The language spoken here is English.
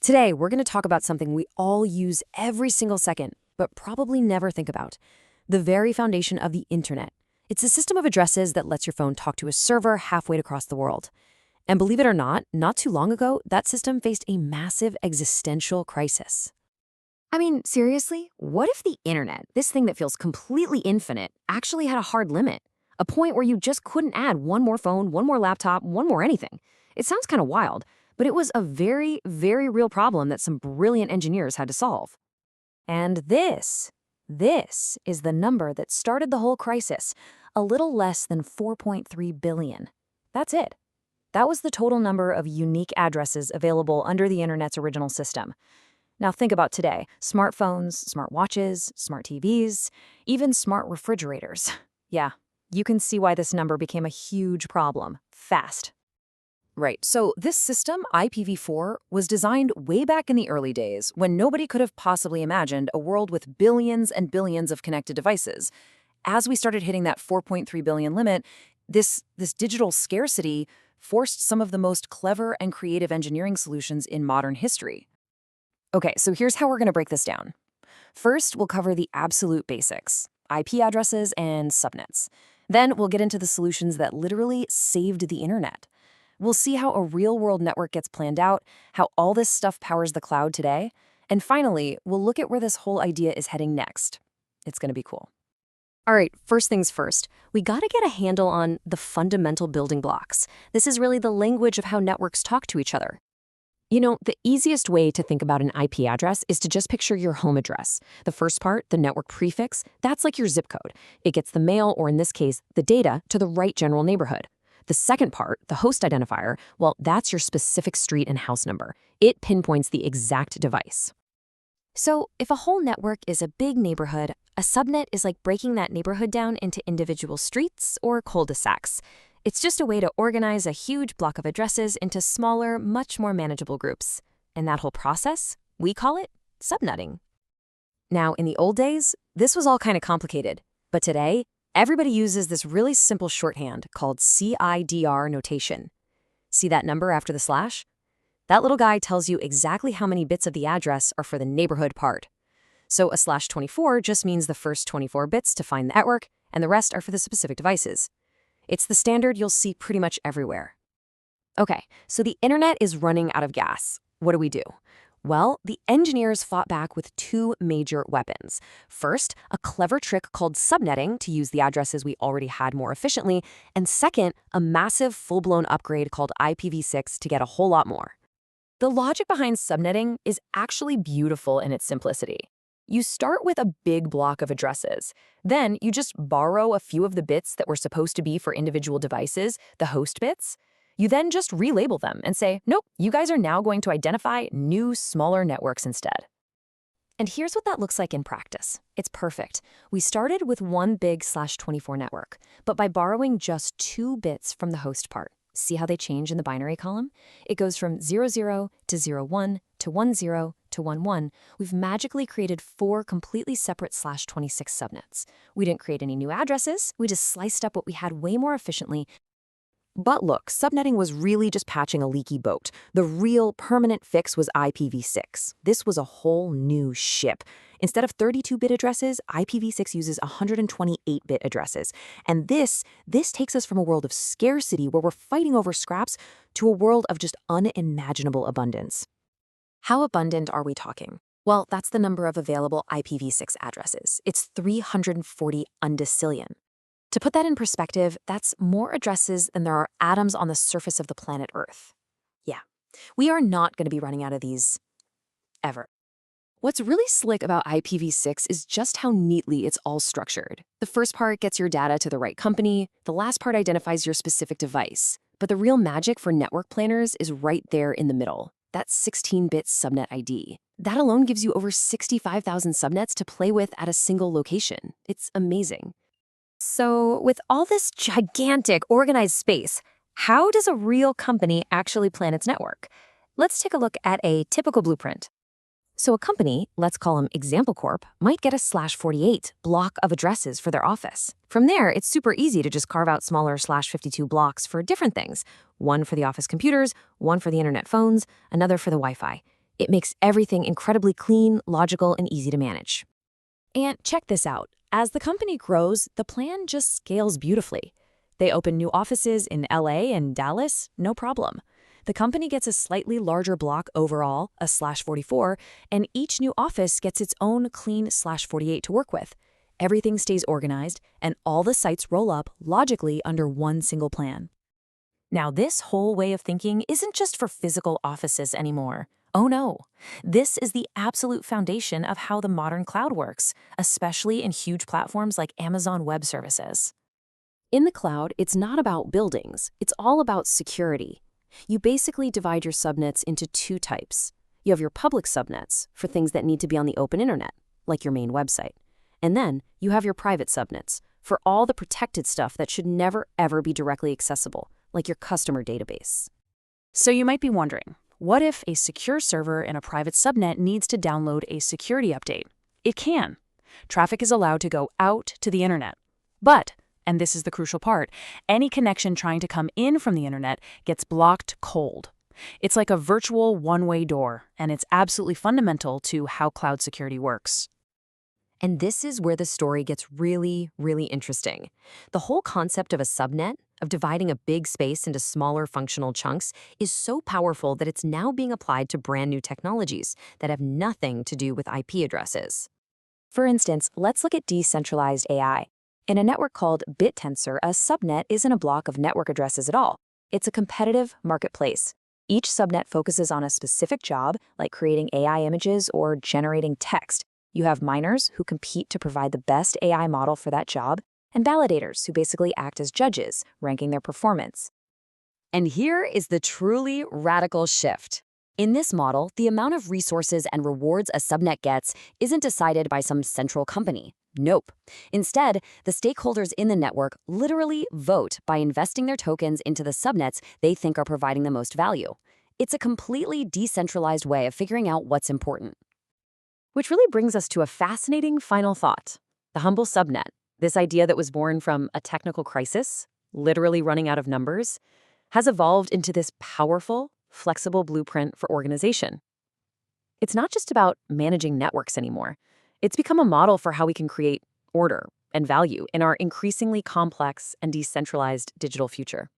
Today, we're going to talk about something we all use every single second, but probably never think about. The very foundation of the internet. It's a system of addresses that lets your phone talk to a server halfway across the world. And believe it or not too long ago, that system faced a massive existential crisis. I mean, seriously, what if the internet, this thing that feels completely infinite, actually had a hard limit? A point where you just couldn't add one more phone, one more laptop, one more anything. It sounds kind of wild, but it was a very, very real problem that some brilliant engineers had to solve. And this is the number that started the whole crisis, a little less than 4.3 billion. That's it. That was the total number of unique addresses available under the internet's original system. Now think about today: smartphones, smartwatches, smart TVs, even smart refrigerators. Yeah, you can see why this number became a huge problem, fast. Right, so this system, IPv4, was designed way back in the early days when nobody could have possibly imagined a world with billions and billions of connected devices. As we started hitting that 4.3 billion limit, this digital scarcity forced some of the most clever and creative engineering solutions in modern history. Okay, so here's how we're going to break this down. First, we'll cover the absolute basics: IP addresses and subnets. Then we'll get into the solutions that literally saved the internet. We'll see how a real-world network gets planned out, how all this stuff powers the cloud today, and finally, we'll look at where this whole idea is heading next. It's going to be cool. All right, first things first, we got to get a handle on the fundamental building blocks. This is really the language of how networks talk to each other. You know, the easiest way to think about an IP address is to just picture your home address. The first part, the network prefix, that's like your zip code. It gets the mail, or in this case, the data, to the right general neighborhood. The second part, the host identifier, well, that's your specific street and house number. It pinpoints the exact device. So if a whole network is a big neighborhood, a subnet is like breaking that neighborhood down into individual streets or cul-de-sacs. It's just a way to organize a huge block of addresses into smaller, much more manageable groups. And that whole process, we call it subnetting. Now, in the old days, this was all kind of complicated. But today, everybody uses this really simple shorthand called CIDR notation. See that number after the slash? That little guy tells you exactly how many bits of the address are for the neighborhood part. So a /24 just means the first 24 bits to find the network, and the rest are for the specific devices. It's the standard you'll see pretty much everywhere. Okay, so the internet is running out of gas. What do? Well, the engineers fought back with two major weapons. First, a clever trick called subnetting to use the addresses we already had more efficiently, and second, a massive full-blown upgrade called IPv6 to get a whole lot more. The logic behind subnetting is actually beautiful in its simplicity. You start with a big block of addresses. Then you just borrow a few of the bits that were supposed to be for individual devices, the host bits. You then just relabel them and say, nope, you guys are now going to identify new, smaller networks instead. And here's what that looks like in practice. It's perfect. We started with one big /24 network, but by borrowing just 2 bits from the host part, see how they change in the binary column? It goes from 00 to 01 to 10 to 11. We've magically created 4 completely separate /26 subnets. We didn't create any new addresses. We just sliced up what we had way more efficiently. But look, subnetting was really just patching a leaky boat. The real permanent fix was IPv6. This was a whole new ship. Instead of 32-bit addresses, IPv6 uses 128-bit addresses. And this takes us from a world of scarcity where we're fighting over scraps to a world of just unimaginable abundance. How abundant are we talking? Well, that's the number of available IPv6 addresses. It's 340 undecillion. To put that in perspective, that's more addresses than there are atoms on the surface of the planet Earth. Yeah, we are not going to be running out of these ever. What's really slick about IPv6 is just how neatly it's all structured. The first part gets your data to the right company, the last part identifies your specific device. But the real magic for network planners is right there in the middle, that 16-bit subnet ID. That alone gives you over 65,000 subnets to play with at a single location. It's amazing. So with all this gigantic organized space, how does a real company actually plan its network? Let's take a look at a typical blueprint. So a company, let's call them Example Corp, might get a /48 block of addresses for their office. From there, it's super easy to just carve out smaller /52 blocks for different things. One for the office computers, one for the internet phones, another for the Wi-Fi. It makes everything incredibly clean, logical, and easy to manage. And check this out. As the company grows, the plan just scales beautifully. They open new offices in LA and Dallas, no problem. The company gets a slightly larger block overall, a /44, and each new office gets its own clean /48 to work with. Everything stays organized, and all the sites roll up logically under one single plan. Now, this whole way of thinking isn't just for physical offices anymore. Oh no, this is the absolute foundation of how the modern cloud works, especially in huge platforms like Amazon Web Services. In the cloud, it's not about buildings, it's all about security. You basically divide your subnets into two types. You have your public subnets for things that need to be on the open internet, like your main website. And then you have your private subnets for all the protected stuff that should never ever be directly accessible, like your customer database. So you might be wondering, what if a secure server in a private subnet needs to download a security update? It can. Traffic is allowed to go out to the internet. But, and this is the crucial part, any connection trying to come in from the internet gets blocked cold. It's like a virtual one-way door, and it's absolutely fundamental to how cloud security works. And this is where the story gets really, really interesting. The whole concept of a subnet, of dividing a big space into smaller functional chunks, is so powerful that it's now being applied to brand new technologies that have nothing to do with IP addresses. For instance, let's look at decentralized AI. In a network called BitTensor, a subnet isn't a block of network addresses at all. It's a competitive marketplace. Each subnet focuses on a specific job, like creating AI images or generating text. You have miners who compete to provide the best AI model for that job, and validators who basically act as judges, ranking their performance. And here is the truly radical shift. In this model, the amount of resources and rewards a subnet gets isn't decided by some central company. Nope. Instead, the stakeholders in the network literally vote by investing their tokens into the subnets they think are providing the most value. It's a completely decentralized way of figuring out what's important. Which really brings us to a fascinating final thought. The humble subnet, this idea that was born from a technical crisis, literally running out of numbers, has evolved into this powerful, flexible blueprint for organization. It's not just about managing networks anymore. It's become a model for how we can create order and value in our increasingly complex and decentralized digital future.